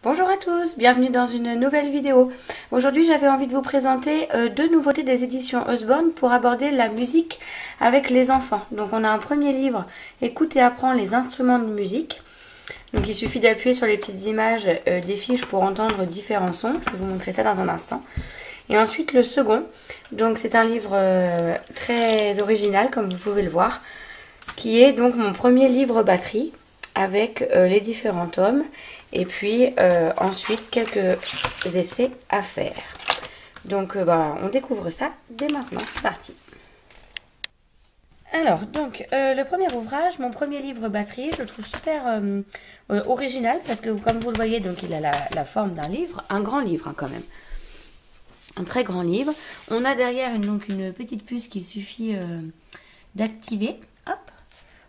Bonjour à tous, bienvenue dans une nouvelle vidéo. Aujourd'hui j'avais envie de vous présenter deux nouveautés des éditions Usborne pour aborder la musique avec les enfants. Donc on a un premier livre, Écoute et apprends les instruments de musique. Donc il suffit d'appuyer sur les petites images des fiches pour entendre différents sons. Je vais vous montrer ça dans un instant. Et ensuite le second, donc c'est un livre très original comme vous pouvez le voir, qui est donc mon premier livre batterie avec les différents tomes et puis ensuite quelques essais à faire. Donc on découvre ça dès maintenant, c'est parti. Alors donc le premier ouvrage, mon premier livre batterie, je le trouve super original parce que comme vous le voyez, donc il a la forme d'un livre, un grand livre hein, quand même. Un très grand livre. On a derrière donc une petite puce qu'il suffit d'activer. Hop,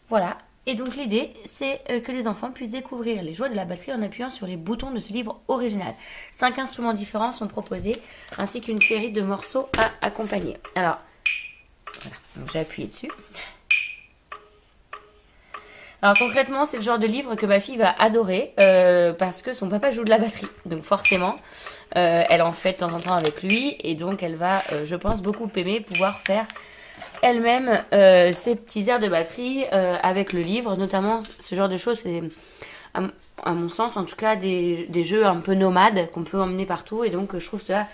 voilà. Et donc l'idée, c'est que les enfants puissent découvrir les joies de la batterie en appuyant sur les boutons de ce livre original. 5 instruments différents sont proposés, ainsi qu'une série de morceaux à accompagner. Alors, voilà, donc j'ai appuyé dessus. Alors concrètement, c'est le genre de livre que ma fille va adorer parce que son papa joue de la batterie. Donc forcément, elle en fait de temps en temps avec lui et donc elle va, je pense, beaucoup aimer pouvoir faire elle-même ses petits airs de batterie avec le livre. Notamment, ce genre de choses, c'est à mon sens en tout cas des jeux un peu nomades qu'on peut emmener partout et donc je trouve ça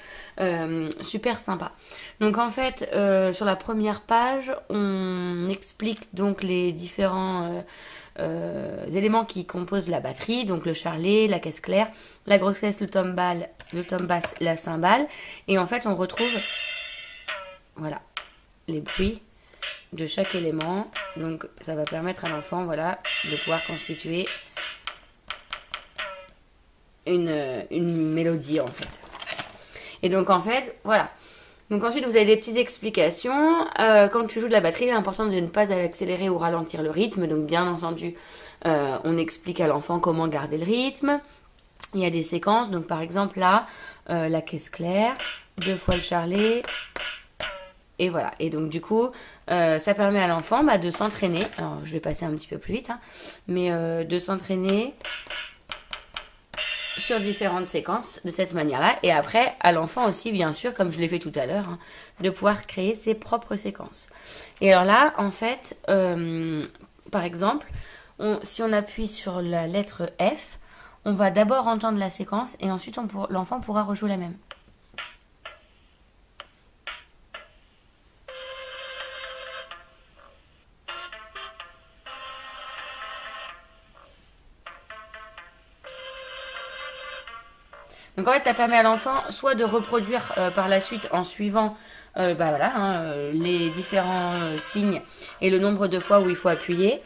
super sympa. Donc en fait sur la première page on explique donc les différents éléments qui composent la batterie, donc le charlet, la caisse claire, la grosse caisse, le tom basse, la cymbale, et en fait on retrouve voilà les bruits de chaque élément. Donc ça va permettre à l'enfant voilà de pouvoir constituer une mélodie en fait. Et donc en fait, voilà. Donc ensuite vous avez des petites explications. Quand tu joues de la batterie, il est important de ne pas accélérer ou ralentir le rythme. Donc bien entendu, on explique à l'enfant comment garder le rythme. Il y a des séquences. Donc par exemple là, la caisse claire, 2 fois le charlet. Et voilà. Et donc du coup, ça permet à l'enfant de s'entraîner. Alors je vais passer un petit peu plus vite. Mais de s'entraîner sur différentes séquences de cette manière-là. Et après, à l'enfant aussi, bien sûr, comme je l'ai fait tout à l'heure, de pouvoir créer ses propres séquences. Et alors là, en fait, par exemple, si on appuie sur la lettre F, on va d'abord entendre la séquence et ensuite l'enfant pourra rejouer la même. Donc en fait, ça permet à l'enfant soit de reproduire par la suite en suivant les différents signes et le nombre de fois où il faut appuyer,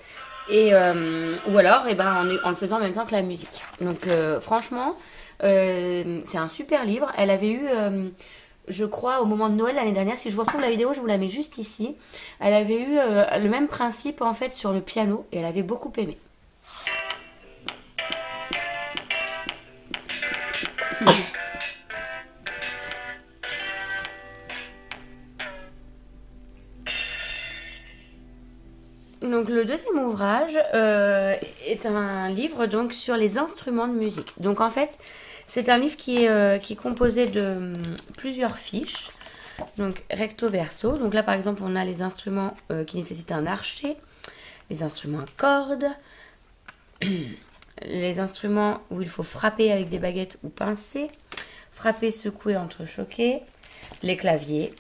et ou alors en le faisant en même temps que la musique. Donc franchement, c'est un super livre. Elle avait eu, je crois, au moment de Noël l'année dernière, si je vous retrouve la vidéo, je vous la mets juste ici. Elle avait eu le même principe en fait sur le piano et elle avait beaucoup aimé. Donc le deuxième ouvrage est un livre donc sur les instruments de musique. Donc en fait, c'est un livre qui est composé de plusieurs fiches. Donc recto verso. Donc là par exemple, on a les instruments qui nécessitent un archet, les instruments à cordes, les instruments où il faut frapper avec des baguettes ou pincer, frapper, secouer, entrechoquer, les claviers.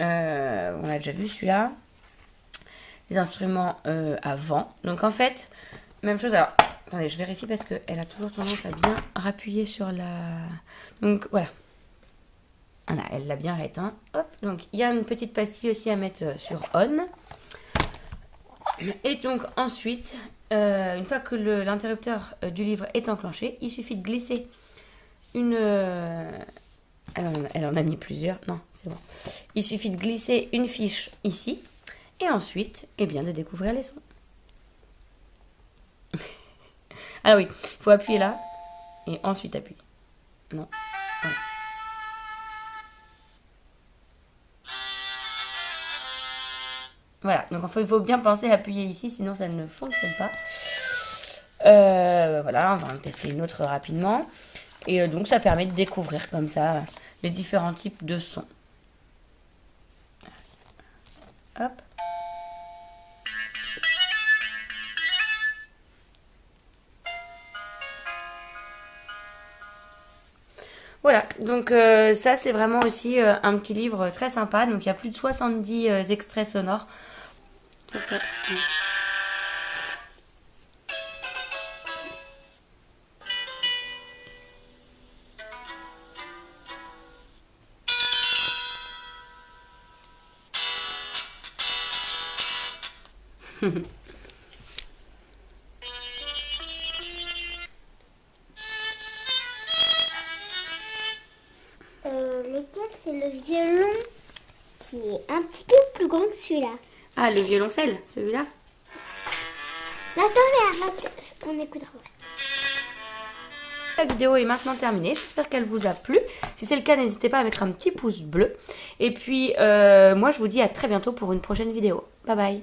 On a déjà vu celui-là. Les instruments à vent. Donc en fait, même chose. Alors, attendez, je vérifie parce qu'elle a toujours tendance à bien rappuyer sur la... Donc voilà. Voilà, elle l'a bien éteint. Hop, donc il y a une petite pastille aussi à mettre sur on. Et donc ensuite, une fois que l'interrupteur du livre est enclenché, il suffit de glisser une... Elle en a mis plusieurs. Non, c'est bon. Il suffit de glisser une fiche ici. Et ensuite, de découvrir les sons. Ah oui, il faut appuyer là. Et ensuite appuyer. Non. Voilà. Voilà. Donc il faut bien penser à appuyer ici, sinon ça ne fonctionne pas. Voilà, on va en tester une autre rapidement. Et donc ça permet de découvrir comme ça les différents types de sons. Hop. Voilà, donc ça c'est vraiment aussi un petit livre très sympa. Donc il y a plus de 70 extraits sonores. Lequel c'est le violon qui est un petit peu plus grand que celui-là. Ah, le violoncelle, celui-là. Attends, on écoutera. La vidéo est maintenant terminée, j'espère qu'elle vous a plu. Si c'est le cas, n'hésitez pas à mettre un petit pouce bleu. Et puis, moi je vous dis à très bientôt pour une prochaine vidéo. Bye bye.